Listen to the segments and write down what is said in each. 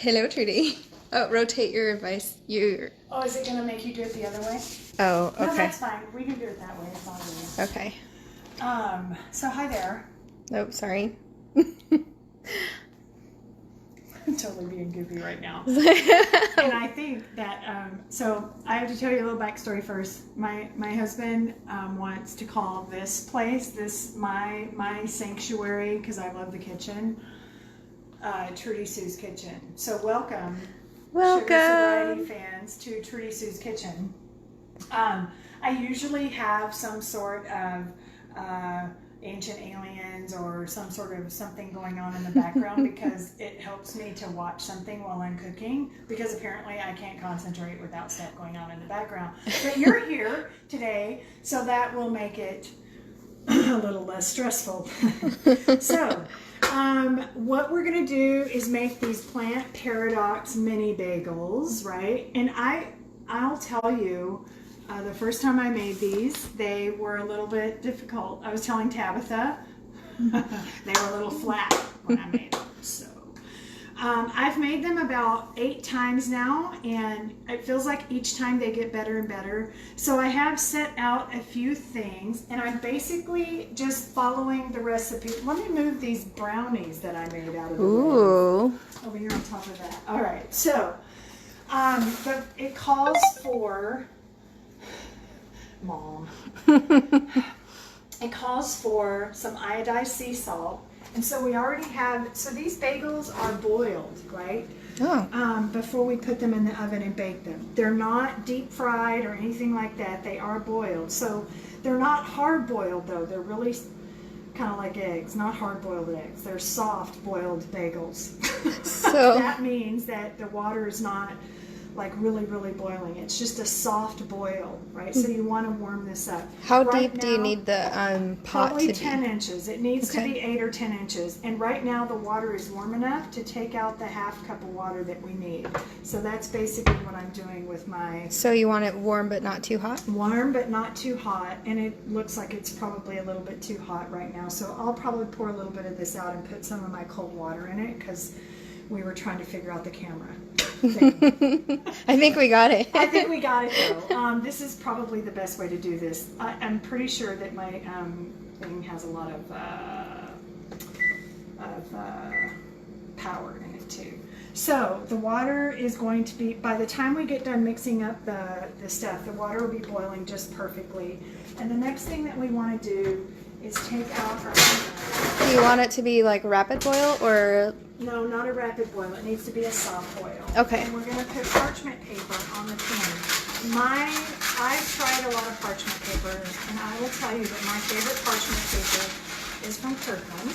Hello, Trudy. Oh, rotate your advice. Oh, is it going to make you do it the other way? Oh, okay. No, that's fine. We can do it that way. It's all good. Okay. So hi there. Oh, sorry. I'm totally being goofy right now. And I think that, so I have to tell you a little backstory first. My husband wants to call this place, my sanctuary, because I love the kitchen, Trudy Sue's Kitchen. So welcome. SugarSobriety fans to Trudy Sue's Kitchen. I usually have some sort of ancient aliens or some sort of something going on in the background because it helps me to watch something while I'm cooking, because apparently I can't concentrate without stuff going on in the background. But you're here today, so that will make it a little less stressful. So what we're going to do is make these Plant Paradox mini bagels, right? And I'll tell you, the first time I made these, they were a little bit difficult. I was telling Tabatha, they were a little flat when I made them. So I've made them about 8 times now, and it feels like each time they get better and better. So I have set out a few things, and I'm basically just following the recipe. Let me move these brownies that I made out of the way over here on top of that. All right, so it calls for... Mom. It calls for some iodized sea salt. And so we already have, so these bagels are boiled, right? Oh. Before we put them in the oven and bake them. They're not deep fried or anything like that. They are boiled. So they're not hard boiled though. They're really kind of like eggs, not hard boiled eggs. They're soft boiled bagels. So that means that the water is not like really, really boiling. It's just a soft boil, right? So you want to warm this up. How deep do you need the pot probably to be? 10 inches. It needs to be 8 or 10 inches. And right now the water is warm enough to take out the half cup of water that we need. So that's basically what I'm doing with my... So you want it warm but not too hot? Warm but not too hot. And it looks like it's probably a little bit too hot right now. So I'll probably pour a little bit of this out and put some of my cold water in it, because we were trying to figure out the camera thing. I think we got it. I think we got it though. This is probably the best way to do this. I'm pretty sure that my thing has a lot of power in it too. So the water is going to be, by the time we get done mixing up the stuff, the water will be boiling just perfectly. And the next thing that we want to do is take out our... Do you want it to be like rapid boil or... No, not a rapid boil. It needs to be a soft boil. Okay. And we're going to put parchment paper on the pan. I've tried a lot of parchment paper, and I will tell you that my favorite parchment paper is from Kirkland.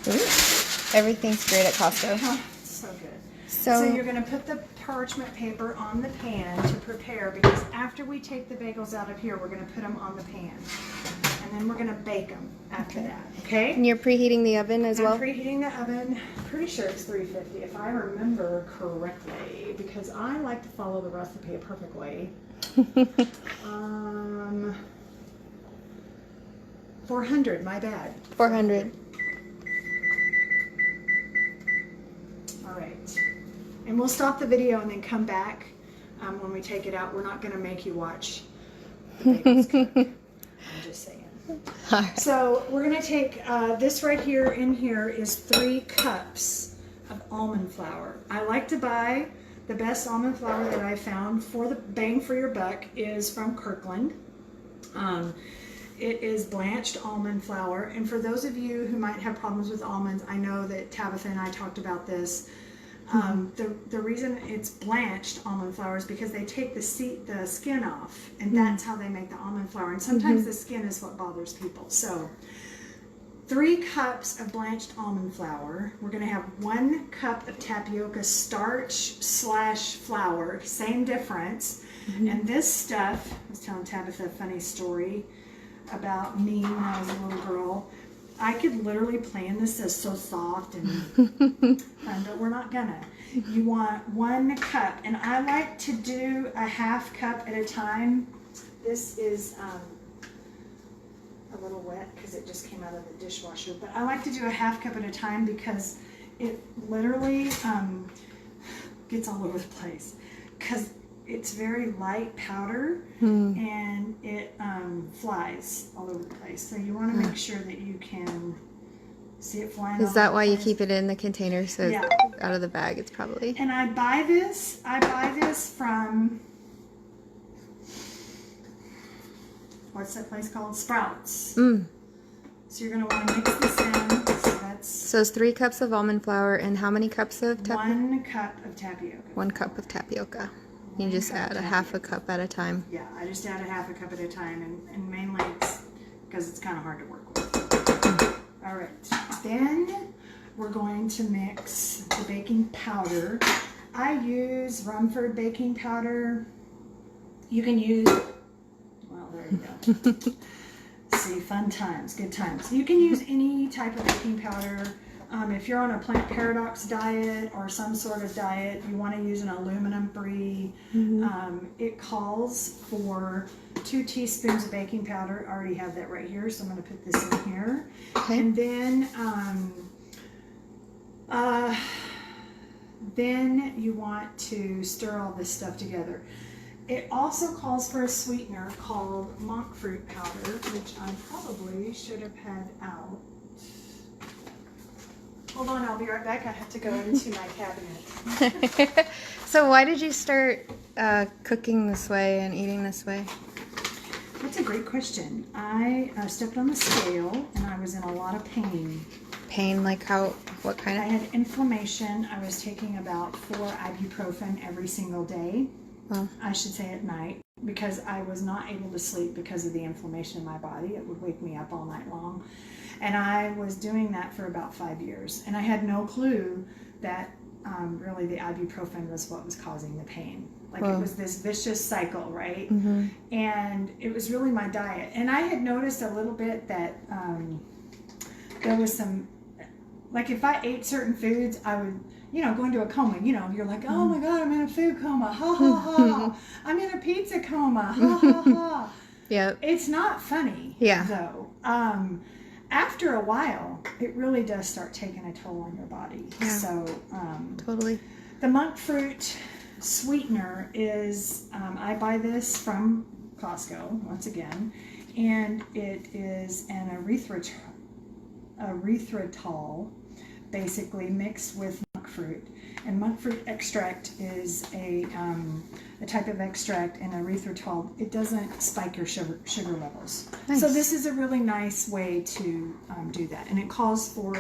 Ooh. Everything's great at Costco. Oh, it's so good. So you're going to put the parchment paper on the pan to prepare, because after we take the bagels out of here, we're going to put them on the pan. And then we're going to bake them after that, okay? And you're preheating the oven as well? I'm preheating the oven. Pretty sure it's 350 if I remember correctly, because I like to follow the recipe perfectly. 400, my bad. 400. All right. And we'll stop the video and then come back when we take it out. We're not going to make you watch the bagels cook. I'm just saying. Right. So we're going to take this right here. In here is 3 cups of almond flour. I like to buy the best almond flour that I found for the bang for your buck is from Kirkland. It is blanched almond flour. And for those of you who might have problems with almonds, I know that Tabatha and I talked about this. The reason it's blanched almond flour is because they take the skin off, and that's how they make the almond flour. And sometimes the skin is what bothers people. So 3 cups of blanched almond flour. We're going to have 1 cup of tapioca starch / flour, same difference. And this stuff, I was telling Tabatha a funny story about me when I was a little girl. I could literally plan this as so soft and fun, but we're not gonna. You want 1 cup, and I like to do a half cup at a time. This is a little wet because it just came out of the dishwasher, but I like to do a half cup at a time because it literally gets all over the place because it's very light powder and it flies all over the place. So you want to make sure that you can see it flying. Is that why you keep it in the container so Yeah. out of the bag? It's probably. And I buy this from, what's that place called? Sprouts. So you're going to want to mix this in. So it's 3 cups of almond flour and how many cups of tapioca? 1 cup of tapioca. 1 cup of tapioca. You just add a half a cup at a time. Yeah, I just add a half a cup at a time, and mainly it's because it's kind of hard to work with. All right, then we're going to mix the baking powder. I use Rumford baking powder. You can use, well, there you go. See, fun times, good times. You can use any type of baking powder. If you're on a Plant Paradox diet or some sort of diet, you want to use an aluminum-free. It calls for 2 teaspoons of baking powder. I already have that right here, so I'm going to put this in here. Okay. And then you want to stir all this stuff together. It also calls for a sweetener called monk fruit powder, which I probably should have had out. Hold on, I'll be right back. I have to go into my cabinet. So why did you start cooking this way and eating this way? That's a great question. I stepped on the scale and I was in a lot of pain. Pain, like how, what kind I of? had inflammation. I was taking about 4 ibuprofen every single day. Oh. I should say at night, because I was not able to sleep because of the inflammation in my body. It would wake me up all night long. And I was doing that for about 5 years. And I had no clue that really the ibuprofen was what was causing the pain. Like it was this vicious cycle, right? And it was really my diet. And I had noticed a little bit that there was some, like if I ate certain foods, I would, go into a coma. You're like, oh my God, I'm in a food coma. Ha ha ha. I'm in a pizza coma. Ha ha ha. Yeah. It's not funny. Yeah. Though. After a while, it really does start taking a toll on your body. Yeah. So, Totally. the monk fruit sweetener is, I buy this from Costco, once again, and it is an erythritol, basically mixed with monk fruit. And monk fruit extract is a type of extract, and erythritol, it doesn't spike your sugar levels. Nice. So this is a really nice way to do that. And it calls for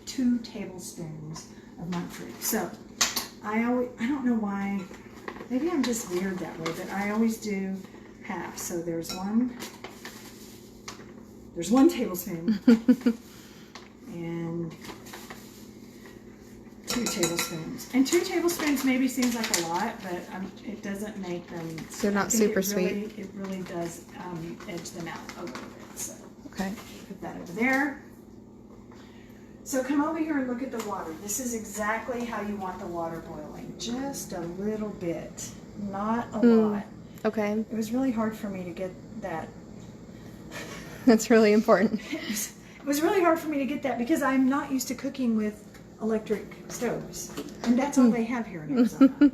2 tablespoons of monk fruit. So I don't know why, maybe I'm just weird that way, but I always do half. So there's 1 tablespoon and 2 tablespoons. And 2 tablespoons maybe seems like a lot, but it doesn't make them. So not super sweet. It really does edge them out a little bit. So Okay. put that over there. So come over here and look at the water. This is exactly how you want the water boiling. Just a little bit, not a lot. Okay. It was really hard for me to get that. That's really important. It was really hard for me to get that because I'm not used to cooking with electric stoves, and that's all they have here in Arizona.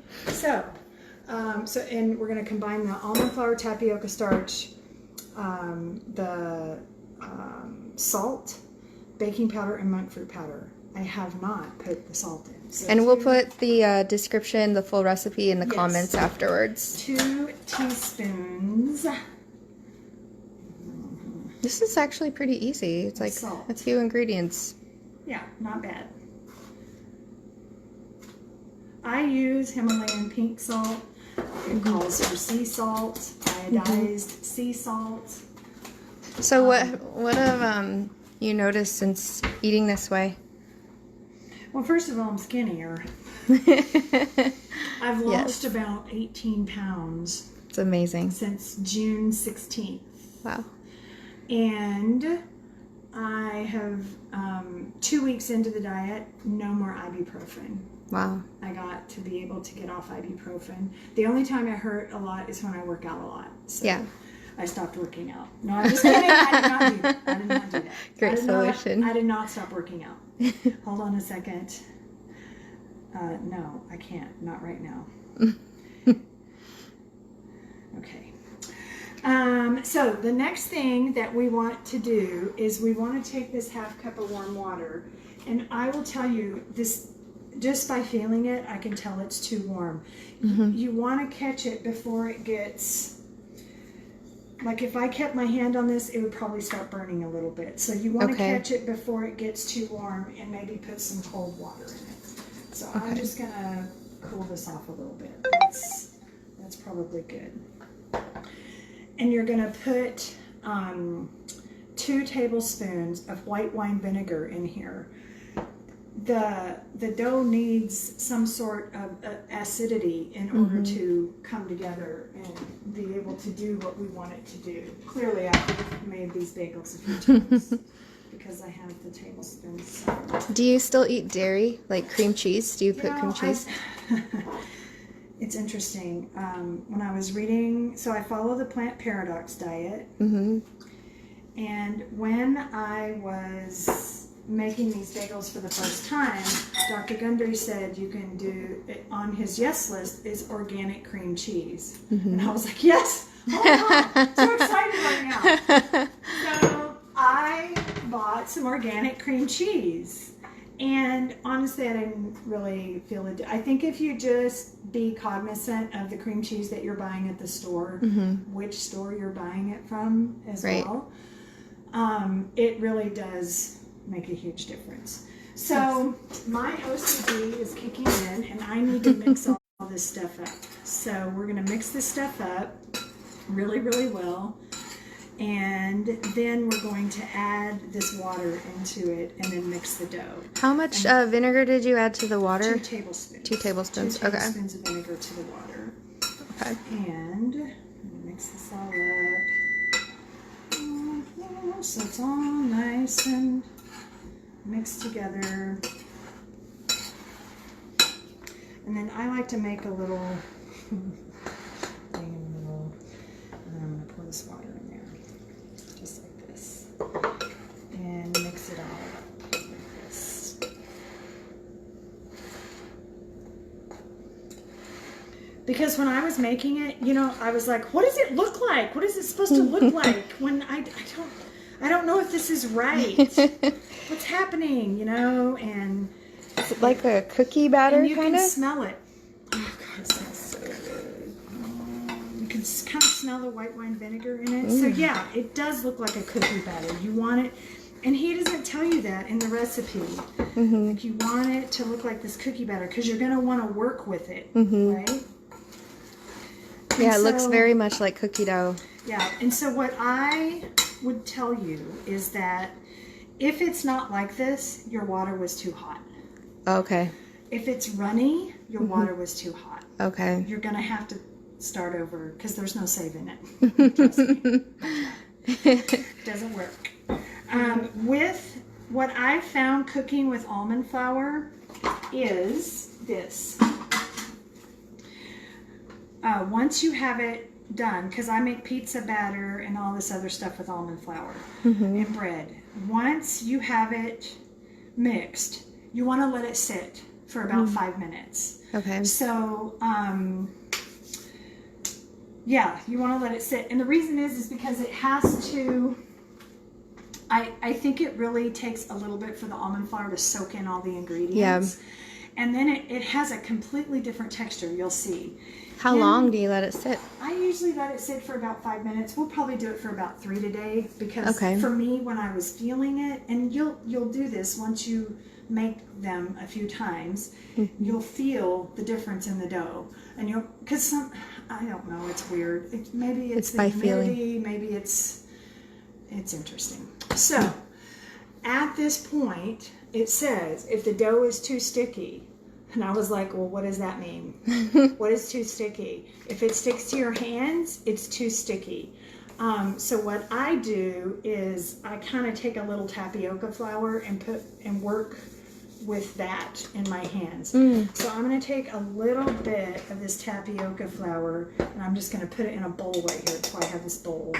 And we're going to combine the almond flour, tapioca starch, the salt, baking powder, and monk fruit powder. I have not put the salt in. So And we'll put the description, the full recipe in the comments afterwards. 2 teaspoons. This is actually pretty easy. It's like Salt. a few ingredients. Yeah, not bad. I use Himalayan pink salt. It calls for sea salt, iodized sea salt. So what have you noticed since eating this way? Well, first of all, I'm skinnier. I've lost about 18 pounds It's amazing. since June 16th. Wow. And I have, 2 weeks into the diet, no more ibuprofen. Wow. I got to be able to get off ibuprofen. The only time I hurt a lot is when I work out a lot. So Yeah. I stopped working out. No, I'm just kidding. I did not do that. Great solution. I did not stop working out. Hold on a second. No, I can't. Not right now. Okay. So the next thing that we want to do is we want to take this half cup of warm water, and I will tell you this, just by feeling it, I can tell it's too warm. You want to catch it before it gets, like if I kept my hand on this, it would probably start burning a little bit. So you want to catch it before it gets too warm and maybe put some cold water in it. So I'm just going to cool this off a little bit. That's probably good. And you're going to put 2 tablespoons of white wine vinegar in here. The dough needs some sort of acidity in order to come together and be able to do what we want it to do. Clearly, I've made these bagels a few times because I have the tablespoons. So. Do you still eat dairy, like cream cheese? Do you put cream cheese? It's interesting. When I was reading, so I follow the Plant Paradox diet. And when I was making these bagels for the first time, Dr. Gundry said you can do it on his yes list is organic cream cheese. And I was like, yes! Oh my God, so excited right now. So I bought some organic cream cheese. And honestly, I didn't really feel it. I think if you just be cognizant of the cream cheese that you're buying at the store, which store you're buying it from as well, it really does make a huge difference. So my OCD is kicking in, and I need to mix all this stuff up. So we're going to mix this stuff up really, really well. And then we're going to add this water into it and then mix the dough. How much vinegar did you add to the water? 2 tablespoons. 2 tablespoons. 2 tablespoons of vinegar to the water. Okay. And I'm going to mix this all up. So it's all nice and mixed together. And then I like to make a little thing in the middle. And I'm going to pour this water in there. Just like this, and mix it all up like this. Because when I was making it, you know, I was like, what does it look like? What is it supposed to look like? When I don't know if this is right. What's happening, you know? And is it like a cookie batter kind of? You can smell it. Oh God, it smells so good. You can kind of smell the white wine vinegar in it. So yeah, it does look like a cookie batter. You want it, and he doesn't tell you that in the recipe. Like you want it to look like this cookie batter because you're going to want to work with it, right? Yeah, it looks very much like cookie dough. Yeah, and so what I would tell you is that if it's not like this, your water was too hot. Okay. If it's runny, your water was too hot. Okay. You're going to have to start over because there's no saving it. Trust me. It doesn't work. With what I've found cooking with almond flour is this. Once you have it done, because I make pizza batter and all this other stuff with almond flour and bread. Once you have it mixed, you want to let it sit for about 5 minutes. Okay. So, yeah, you want to let it sit. And the reason is because it has to, I think it really takes a little bit for the almond flour to soak in all the ingredients. Yeah. And then it has a completely different texture, you'll see. How long do you let it sit? I usually let it sit for about 5 minutes. We'll probably do it for about 3 today because for me, when I was feeling it, and you'll do this once you make them a few times, you'll feel the difference in the dough. And because some, I don't know, it's weird. Maybe it's the by humidity, feeling. maybe it's interesting. So at this point, it says if the dough is too sticky, and I was like, well, what does that mean? What is too sticky? If it sticks to your hands, it's too sticky. So what I do is I kind of take a little tapioca flour and work with that in my hands. So I'm going to take a little bit of this tapioca flour and I'm just going to put it in a bowl right here. That's why I have this bowl.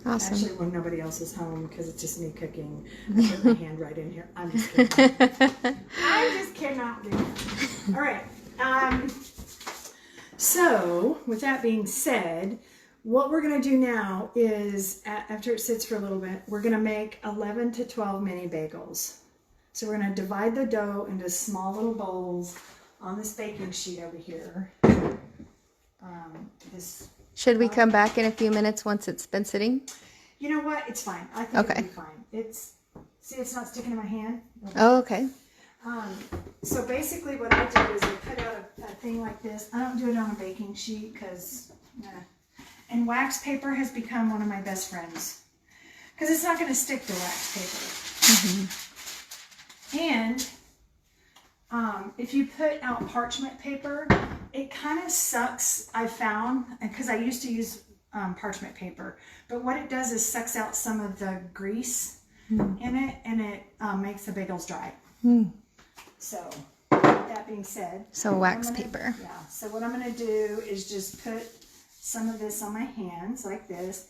Awesome. Actually, when nobody else is home, because it's just me cooking, I put my hand right in here. I'm just kidding. I'm just out there. All right. So with that being said, what we're going to do now is, after it sits for a little bit, we're going to make 11 to 12 mini bagels. So we're going to divide the dough into small little bowls on this baking sheet over here. Should we come back in a few minutes once it's been sitting? You know what? It's fine. I think it'll be fine. See, it's not sticking to my hand. Oh, okay. So basically what I do is I put out a thing like this. I don't do it on a baking sheet because, and wax paper has become one of my best friends because it's not going to stick to wax paper. And if you put out parchment paper, it kind of sucks, I found, because I used to use parchment paper, but what it does is sucks out some of the grease in it, and it makes the bagels dry. So, with that being said, so wax paper. Yeah. So what I'm going to do is just put some of this on my hands like this,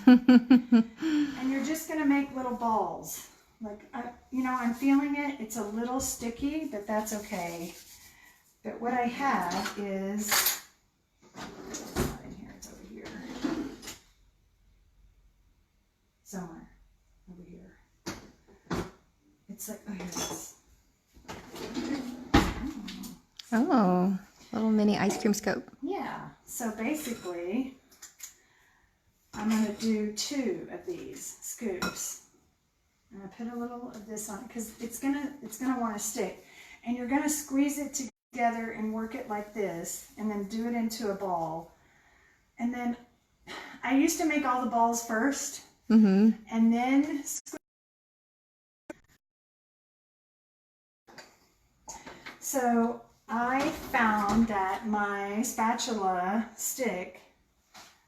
and you're just going to make little balls. Like, I'm feeling it. It's a little sticky, but that's okay. But what I have is, it's not in here, it's over here. Somewhere over here. It's like, oh, here it is. Oh, little mini ice cream scoop. Yeah. So basically, I'm going to do 2 of these scoops. I'm going to put a little of this on because it's gonna want to stick. And you're going to squeeze it together and work it like this and then do it into a ball. And then I used to make all the balls first and then squeeze. So I found that my spatula stick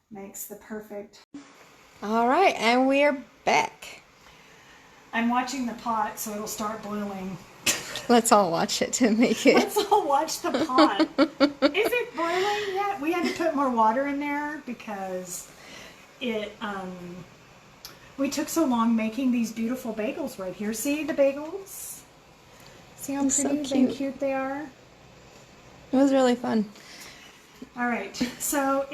makes the perfect. All right, and we're back. I'm watching the pot so it'll start boiling. Let's all watch it to make it. Let's all watch the pot. Is it boiling yet? We had to put more water in there because we took so long making these beautiful bagels right here. See the bagels? See how pretty and cute they are? It was really fun. All right, so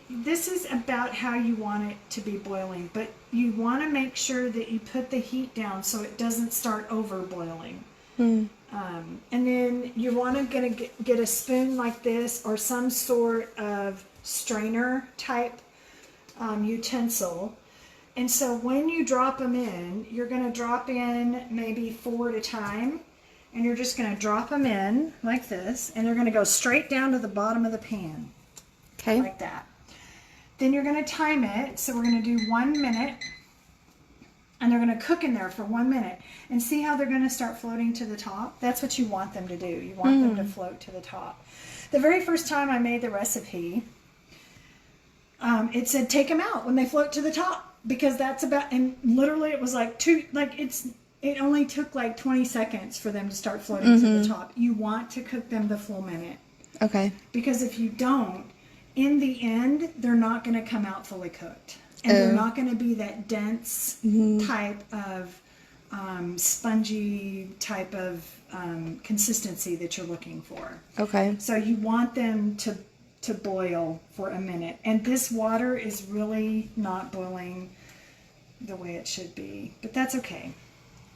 this is about how you want it to be boiling, but you want to make sure that you put the heat down so it doesn't start over boiling. And then you want to get a spoon like this or some sort of strainer type utensil. And so when you drop them in, you're going to drop in maybe 4 at a time. And you're just going to drop them in like this, and they're going to go straight down to the bottom of the pan. Okay. Like that. Then you're going to time it. So we're going to do 1 minute, and they're going to cook in there for 1 minute. And see how they're going to start floating to the top? That's what you want them to do. You want them to float to the top. The very first time I made the recipe, it said take them out when they float to the top, because that's about, and literally it was like it only took like 20 seconds for them to start floating to the top. You want to cook them the full minute. Okay. Because if you don't, in the end, they're not going to come out fully cooked. And they're not going to be that dense type of spongy type of consistency that you're looking for. Okay. So you want them to boil for a minute. And this water is really not boiling the way it should be. But that's okay.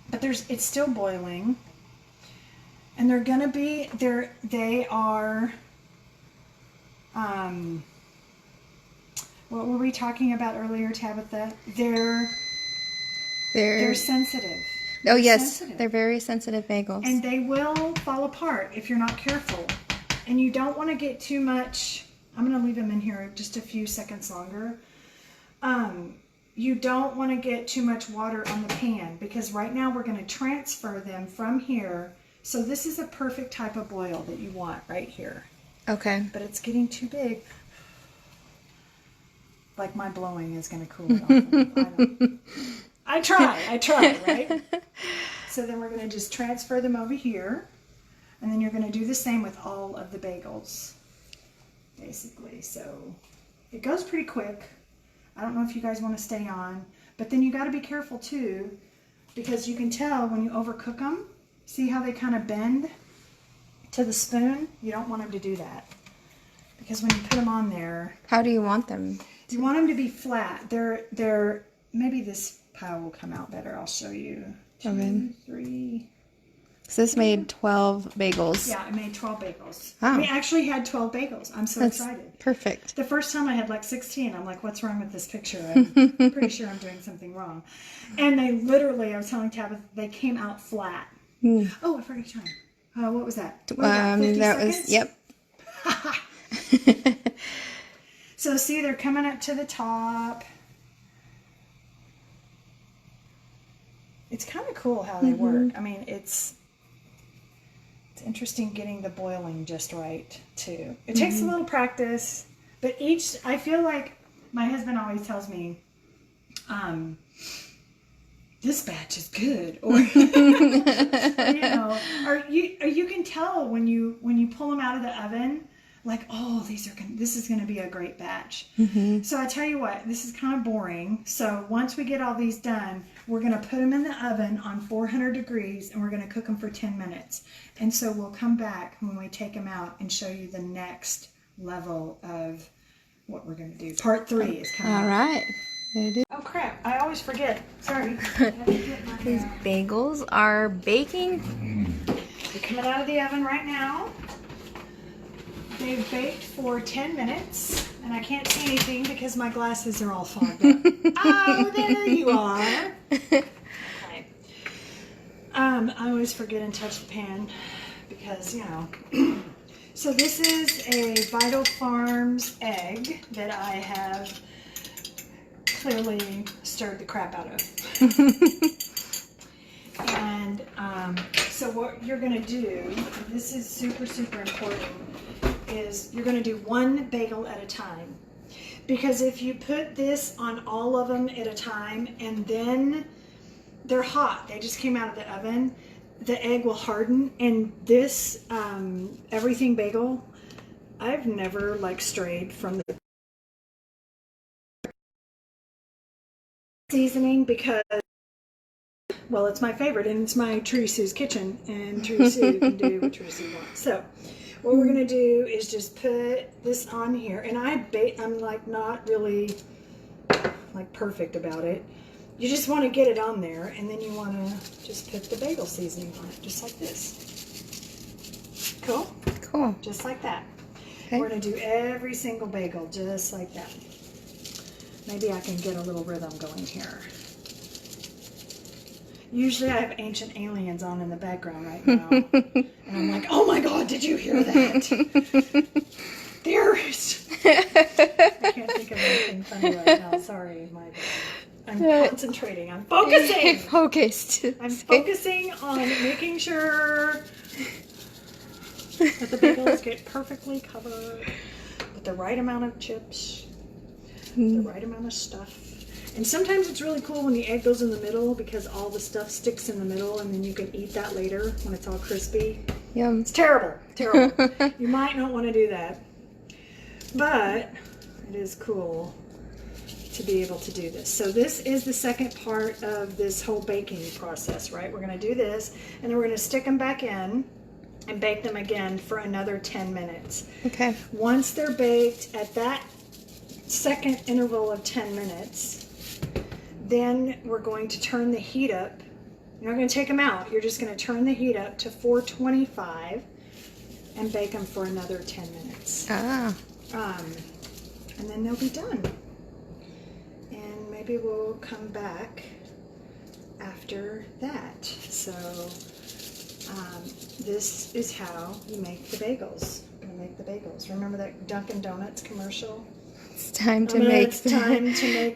But it's still boiling, and they're gonna be they are what were we talking about earlier, Tabatha? They're sensitive. Oh yes, they're very sensitive bagels, and they will fall apart if you're not careful. And you don't want to get too much. I'm gonna leave them in here just a few seconds longer. You don't want to get too much water on the pan, because right now we're going to transfer them from here. So this is a perfect type of boil that you want right here. Okay. But it's getting too big. Like my blowing is going to cool it off. I try, right? So then we're going to just transfer them over here. And then you're going to do the same with all of the bagels, basically. So it goes pretty quick. I don't know if you guys want to stay on, but then you got to be careful too, because you can tell when you overcook them, See how they kind of bend to the spoon? You don't want them to do that. Because when you put them on there... How do you want them? You want them to be flat. They're maybe this pile will come out better. I'll show you. 2, 3... So this made 12 bagels. Yeah, I made 12 bagels. Wow. We actually had 12 bagels. I'm so excited. Perfect. The first time I had like 16. I'm like, what's wrong with this picture? I'm pretty sure I'm doing something wrong. And they literally, I was telling Tabatha, they came out flat. Oh, I forgot to time. What was that? What was that, 50 that seconds? was, yep. So see, they're coming up to the top. It's kind of cool how they work. I mean, it's interesting getting the boiling just right too. It takes a little practice, but I feel like my husband always tells me, this batch is good, or you know, or you can tell when you pull them out of the oven, like, oh, this is going to be a great batch. So I tell you what, this is kind of boring. So once we get all these done, we're going to put them in the oven on 400 degrees and we're going to cook them for 10 minutes. And so we'll come back when we take them out and show you the next level of what we're going to do. Part 3 is coming. All right. There it is. Oh crap, I always forget. Sorry. These bagels are baking. They're coming out of the oven right now. They've baked for 10 minutes, and I can't see anything because my glasses are all fogged up. Oh, there you are. Okay. I always forget and touch the pan because, you know. So this is a Vital Farms egg that I have clearly stirred the crap out of. And so what you're going to do, and this is super, super important, is you're going to do one bagel at a time. Because if you put this on all of them at a time and then they're hot, they just came out of the oven, the egg will harden. And this everything bagel, I've never like strayed from the seasoning because, well, it's my favorite and it's my Trudy Sue's kitchen, and Trudy Sue can do what Trudy Sue wants. So what we're going to do is just put this on here, and I'm like not really like perfect about it. You just want to get it on there, and then you want to just put the bagel seasoning on it, just like this. Cool? Cool. Just like that. Okay. We're going to do every single bagel just like that. Maybe I can get a little rhythm going here. Usually I have Ancient Aliens on in the background right now. And I'm like, oh my God, did you hear that? Theorist. I can't think of anything funny right now. Sorry, my bad. I'm concentrating. I'm focusing. Focused. I'm focusing on making sure that the bagels get perfectly covered with the right amount of chips, the right amount of stuff. And sometimes it's really cool when the egg goes in the middle because all the stuff sticks in the middle and then you can eat that later when it's all crispy. Yum. It's terrible, terrible. You might not want to do that, but it is cool to be able to do this. So this is the second part of this whole baking process, right? We're going to do this and then we're going to stick them back in and bake them again for another 10 minutes. Okay. Once they're baked at that second interval of 10 minutes, then we're going to turn the heat up. You're not going to take them out. You're just going to turn the heat up to 425 and bake them for another 10 minutes. Ah. And then they'll be done. And maybe we'll come back after that. So this is how you make the bagels. I'm going to make the bagels. Remember that Dunkin' Donuts commercial? It's time to make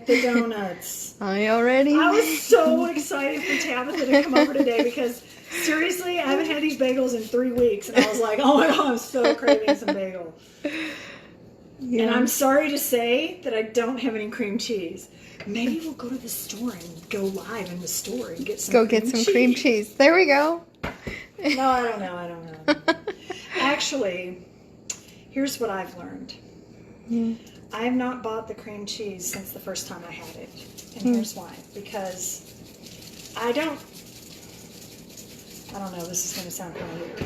the donuts. Are you all ready? I was so excited for Tabatha to come over today because seriously, I haven't had these bagels in 3 weeks, and I was like, oh my God, I'm so craving some bagel. Yeah. And I'm sorry to say that I don't have any cream cheese. Maybe we'll go to the store and go live in the store and get some cream cheese. There we go. No, I don't know. Actually, here's what I've learned. I have not bought the cream cheese since the first time I had it. And here's why. Because I don't I don't know, this is going to sound kind of weird.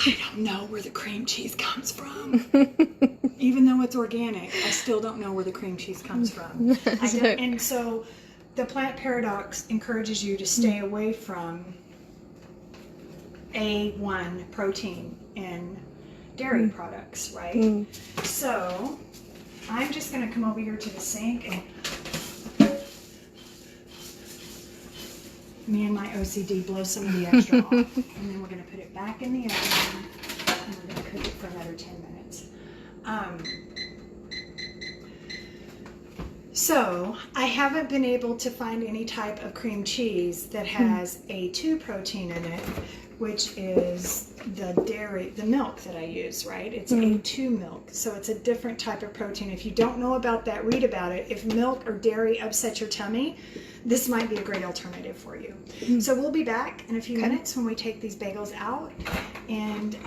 I don't know where the cream cheese comes from. Even though it's organic, I still don't know where the cream cheese comes from. And so the Plant Paradox encourages you to stay away from A1 protein in dairy products, right? So I'm just going to come over here to the sink, and me and my OCD blow some of the extra off. And then we're going to put it back in the oven, and we're going to cook it for another 10 minutes. So I haven't been able to find any type of cream cheese that has A2 protein in it, which is the milk that I use, right? It's A2 milk, so it's a different type of protein. If you don't know about that, read about it. If milk or dairy upsets your tummy, this might be a great alternative for you. So we'll be back in a few minutes when we take these bagels out, and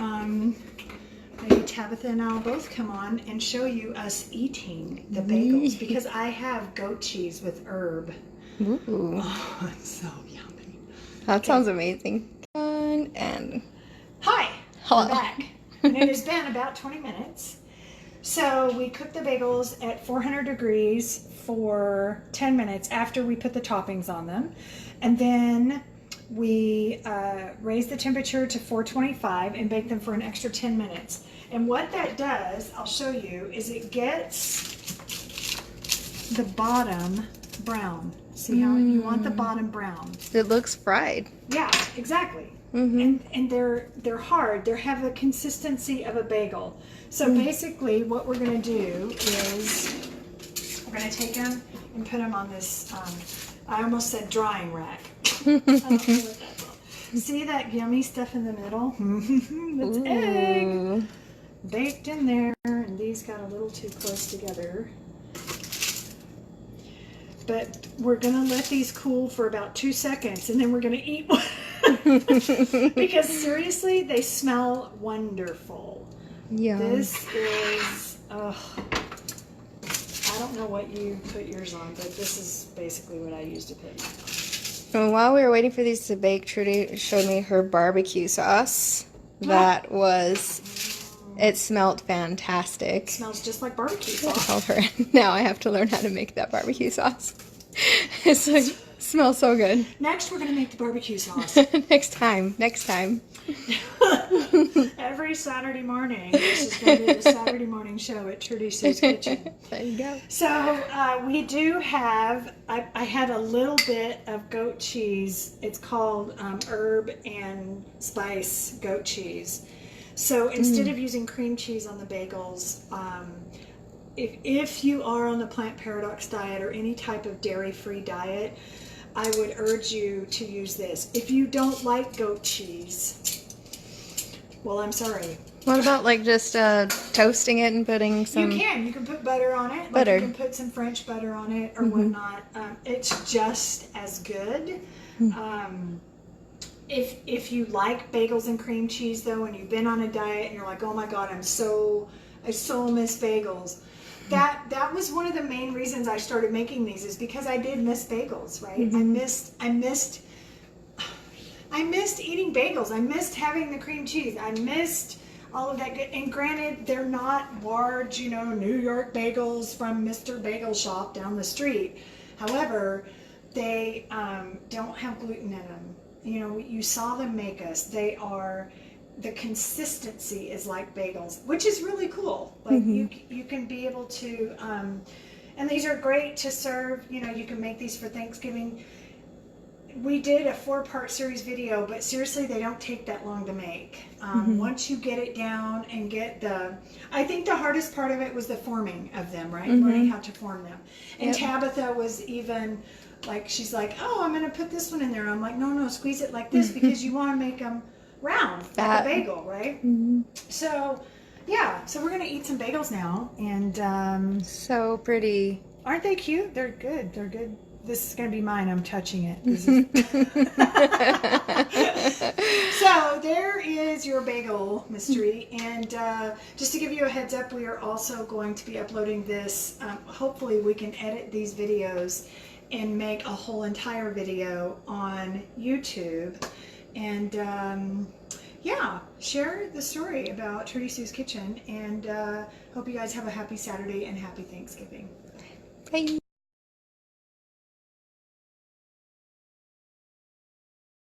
maybe Tabatha and I will both come on and show you us eating the bagels, because I have goat cheese with herb. Ooh. Oh, it's so yummy. That sounds amazing. And hi, hello. I'm back. And it has been about 20 minutes. So we cooked the bagels at 400 degrees for 10 minutes after we put the toppings on them. And then we raised the temperature to 425 and baked them for an extra 10 minutes. And what that does, I'll show you, is it gets the bottom brown. See how you want the bottom brown. It looks fried. Yeah, exactly. And they're hard. They have the consistency of a bagel. So basically what we're going to do is we're going to take them and put them on this, I almost said drying rack. I don't know what that's called. See that yummy stuff in the middle? That's egg. Baked in there, and these got a little too close together. But we're going to let these cool for about 2 seconds, and then we're going to eat one. Because seriously, they smell wonderful. Yeah. This is, I don't know what you put yours on, but this is basically what I use to put mine on. And while we were waiting for these to bake, Trudy showed me her barbecue sauce. That was, it smelled fantastic. It smells just like barbecue I sauce. told her, now I have to learn how to make that barbecue sauce. It's like, smells so good. Next, we're going to make the barbecue sauce. Next time. Every Saturday morning. This is going to be the Saturday morning show at Trudy Sue's Kitchen. There you go. So we do have, I had a little bit of goat cheese. It's called herb and spice goat cheese. So instead of using cream cheese on the bagels, if you are on the Plant Paradox diet or any type of dairy-free diet, I would urge you to use this. If you don't like goat cheese, well, I'm sorry. What about like just toasting it and putting some... You can put butter on it. Butter. Like you can put some French butter on it or whatnot. It's just as good. If you like bagels and cream cheese though, and you've been on a diet and you're like, oh my God, I so miss bagels. That was one of the main reasons I started making these, is because I did miss bagels, right? I missed eating bagels. I missed having the cream cheese. I missed all of that good. And granted, they're not large, New York bagels from Mr. Bagel Shop down the street. However, they don't have gluten in them. You saw them make us. The consistency is like bagels, which is really cool. Like you can be able to, and these are great to serve. You can make these for Thanksgiving. We did a 4-part series video, but seriously, they don't take that long to make. Once you get it down and I think the hardest part of it was the forming of them, right? Learning how to form them. And Tabatha was even like, she's like, oh, I'm going to put this one in there. I'm like, no, squeeze it like this because you want to make them round, like a bagel, right? So, yeah, so we're going to eat some bagels now. And so pretty. Aren't they cute? They're good. They're good. This is going to be mine. I'm touching it. So there is your bagel mystery. And just to give you a heads up, we are also going to be uploading this. Hopefully we can edit these videos and make a whole entire video on YouTube. And yeah, share the story about Trudy Sue's Kitchen, and hope you guys have a happy Saturday and happy Thanksgiving. Bye.